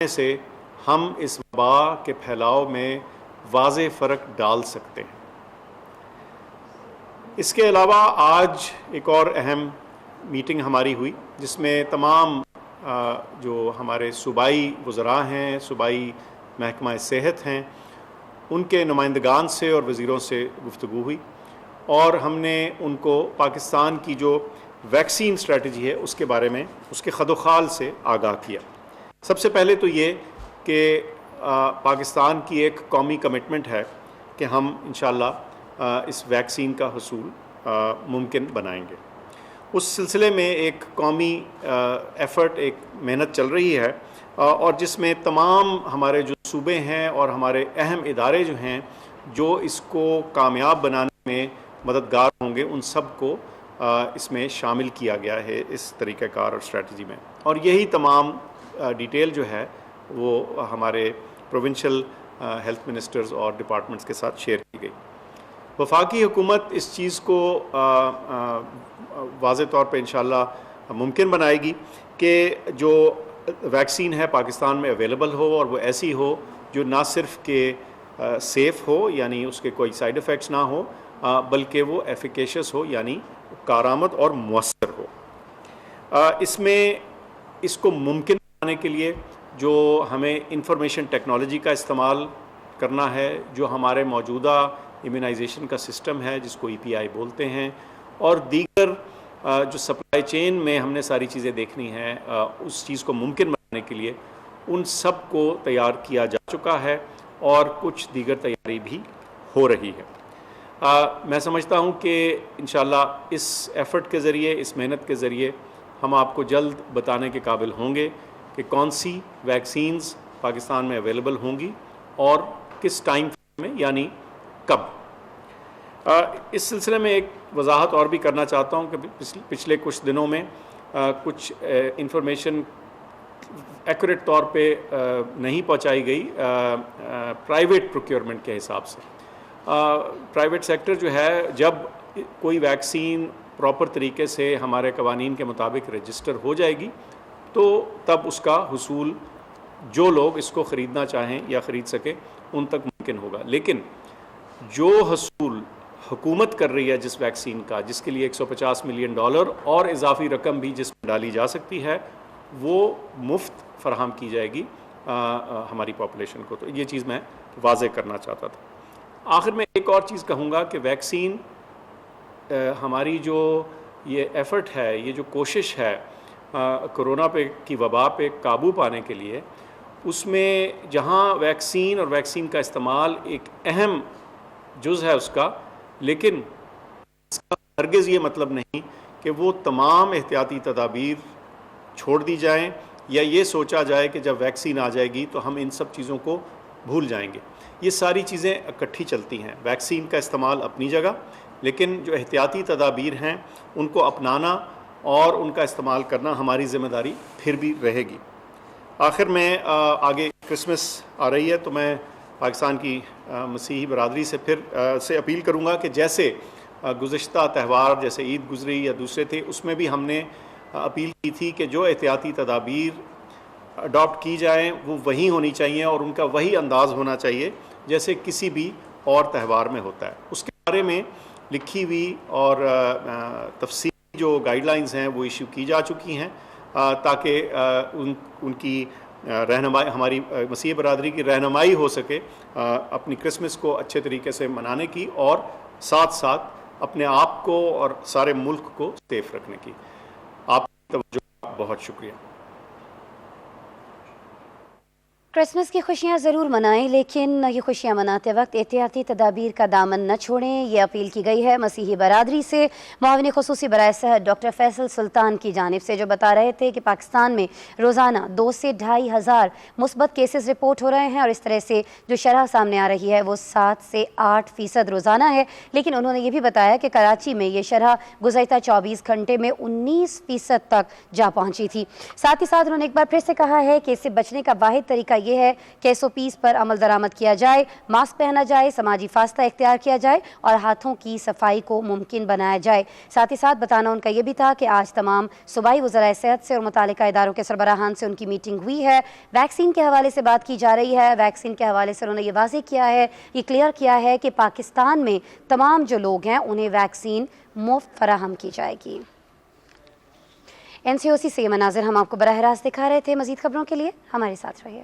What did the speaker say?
سے ہم اس وبا کے پھیلاؤ میں واضح فرق ڈال سکتے ہیں۔ اس کے علاوہ آج ایک اور اہم میٹنگ ہماری ہوئی جس میں تمام جو ہمارے صوبائی وزراء ہیں، صوبائی محکمہ صحت ہیں، ان کے نمائندگان سے اور وزیروں سے گفتگو ہوئی، اور ہم نے ان کو پاکستان کی جو ویکسین اسٹریٹجی ہے اس کے بارے میں، اس کے خد و خال سے آگاہ کیا۔ سب سے پہلے تو یہ کہ پاکستان کی ایک قومی کمٹمنٹ ہے کہ ہم انشاءاللہ اس ویکسین کا حصول ممکن بنائیں گے۔ اس سلسلے میں ایک قومی ایفرٹ، ایک محنت چل رہی ہے، اور جس میں تمام ہمارے جو صوبے ہیں اور ہمارے اہم ادارے جو ہیں جو اس کو کامیاب بنانے میں مددگار ہوں گے، ان سب کو اس میں شامل کیا گیا ہے اس طریقہ کار اور اسٹریٹجی میں، اور یہی تمام ڈیٹیل جو ہے وہ ہمارے پروونشل ہیلتھ منسٹرز اور ڈپارٹمنٹس کے ساتھ شیئر کی گئی۔ وفاقی حکومت اس چیز کو واضح طور پہ انشاءاللہ ممکن بنائے گی کہ جو ویکسین ہے پاکستان میں اویلیبل ہو، اور وہ ایسی ہو جو نہ صرف کہ سیف ہو، یعنی اس کے کوئی سائیڈ ایفیکٹس نہ ہو، بلکہ وہ ایفیکیشس ہو، یعنی کارآمد اور مؤثر ہو۔ اس میں اس کو ممکن بنانے کے لیے جو ہمیں انفارمیشن ٹیکنالوجی کا استعمال کرنا ہے، جو ہمارے موجودہ امیونائزیشن کا سسٹم ہے جس کو EPI بولتے ہیں، اور دیگر جو سپلائی چین میں ہم نے ساری چیزیں دیکھنی ہیں، اس چیز کو ممکن بنانے کے لیے ان سب کو تیار کیا جا چکا ہے، اور کچھ دیگر تیاری بھی ہو رہی ہے۔ میں سمجھتا ہوں کہ انشاءاللہ اس ایفرٹ کے ذریعے، اس محنت کے ذریعے ہم آپ کو جلد بتانے کے قابل ہوں گے کہ کون سی ویکسینز پاکستان میں اویلیبل ہوں گی اور کس ٹائم میں، یعنی کب۔ اس سلسلے میں ایک وضاحت اور بھی کرنا چاہتا ہوں کہ پچھلے کچھ دنوں میں کچھ انفارمیشن ایکوریٹ طور پہ نہیں پہنچائی گئی پرائیویٹ پروکیورمنٹ کے حساب سے۔ پرائیویٹ سیکٹر جو ہے، جب کوئی ویکسین پراپر طریقے سے ہمارے قوانین کے مطابق رجسٹر ہو جائے گی تو تب اس کا حصول جو لوگ اس کو خریدنا چاہیں یا خرید سکیں ان تک ممکن ہوگا، لیکن جو حصول حکومت کر رہی ہے جس ویکسین کا، جس کے لیے $150 ملین اور اضافی رقم بھی جس میں ڈالی جا سکتی ہے، وہ مفت فراہم کی جائے گی ہماری پاپولیشن کو۔ تو یہ چیز میں واضح کرنا چاہتا تھا۔ آخر میں ایک اور چیز کہوں گا کہ ویکسین ہماری جو یہ ایفرٹ ہے، یہ جو کوشش ہے کرونا کی وبا پہ قابو پانے کے لیے، اس میں جہاں ویکسین اور ویکسین کا استعمال ایک اہم جز ہے اس کا، لیکن اس کا ہرگز یہ مطلب نہیں کہ وہ تمام احتیاطی تدابیر چھوڑ دی جائیں، یا یہ سوچا جائے کہ جب ویکسین آ جائے گی تو ہم ان سب چیزوں کو بھول جائیں گے۔ یہ ساری چیزیں اکٹھی چلتی ہیں۔ ویکسین کا استعمال اپنی جگہ، لیکن جو احتیاطی تدابیر ہیں ان کو اپنانا اور ان کا استعمال کرنا ہماری ذمہ داری پھر بھی رہے گی۔ آخر میں آگے کرسمس آ رہی ہے، تو میں پاکستان کی مسیحی برادری سے سے اپیل کروں گا کہ جیسے گزشتہ تہوار جیسے عید گزری یا دوسرے تھے، اس میں بھی ہم نے اپیل کی تھی کہ جو احتیاطی تدابیر اڈاپٹ کی جائیں وہ وہی ہونی چاہیے، اور ان کا وہی انداز ہونا چاہیے جیسے کسی بھی اور تہوار میں ہوتا ہے۔ اس کے بارے میں لکھی ہوئی اور تفصیلی جو گائیڈ لائنز ہیں وہ ایشو کی جا چکی ہیں، تاکہ ان کی رہنمائی، ہماری مسیحی برادری کی رہنمائی ہو سکے اپنی کرسمس کو اچھے طریقے سے منانے کی، اور ساتھ ساتھ اپنے آپ کو اور سارے ملک کو سیف رکھنے کی۔ آپ کی توجہ بہت شکریہ۔ کرسمس کی خوشیاں ضرور منائیں، لیکن یہ خوشیاں مناتے وقت احتیاطی تدابیر کا دامن نہ چھوڑیں، یہ اپیل کی گئی ہے مسیحی برادری سے معاون خصوصی برائے صحت ڈاکٹر فیصل سلطان کی جانب سے، جو بتا رہے تھے کہ پاکستان میں روزانہ 2 سے 2.5 ہزار مثبت کیسز رپورٹ ہو رہے ہیں، اور اس طرح سے جو شرح سامنے آ رہی ہے وہ 7 سے 8% روزانہ ہے۔ لیکن انہوں نے یہ بھی بتایا کہ کراچی میں یہ شرح گزشتہ 24 گھنٹے میں 19% تک جا پہنچی تھی۔ ساتھ ہی ساتھ انہوں نے ایک بار پھر سے کہا ہے کہ اس سے بچنے کا واحد طریقہ یہ ہے کہ SOPs پر عمل درآمد کیا جائے، ماسک پہنا جائے، سماجی فاصلہ اختیار کیا جائے اور ہاتھوں کی صفائی کو ممکن بنایا جائے۔ ساتھ ہی ساتھ بتانا ان کا یہ بھی تھا کہ آج تمام صوبائی وزرائے صحت سے اور متعلقہ اداروں کے سربراہان سے ان کی میٹنگ ہوئی ہے۔ ویکسین کے حوالے سے بات کی جا رہی ہے۔ ویکسین کے حوالے سے انہوں نے یہ واضح کیا ہے، یہ کلیئر کیا ہے کہ پاکستان میں تمام جو لوگ ہیں انہیں ویکسین مفت فراہم کی جائے گی۔ NCOC سے یہ مناظر ہم آپ کو براہ راست دکھا رہے تھے۔ مزید خبروں کے لیے ہمارے ساتھ رہیے۔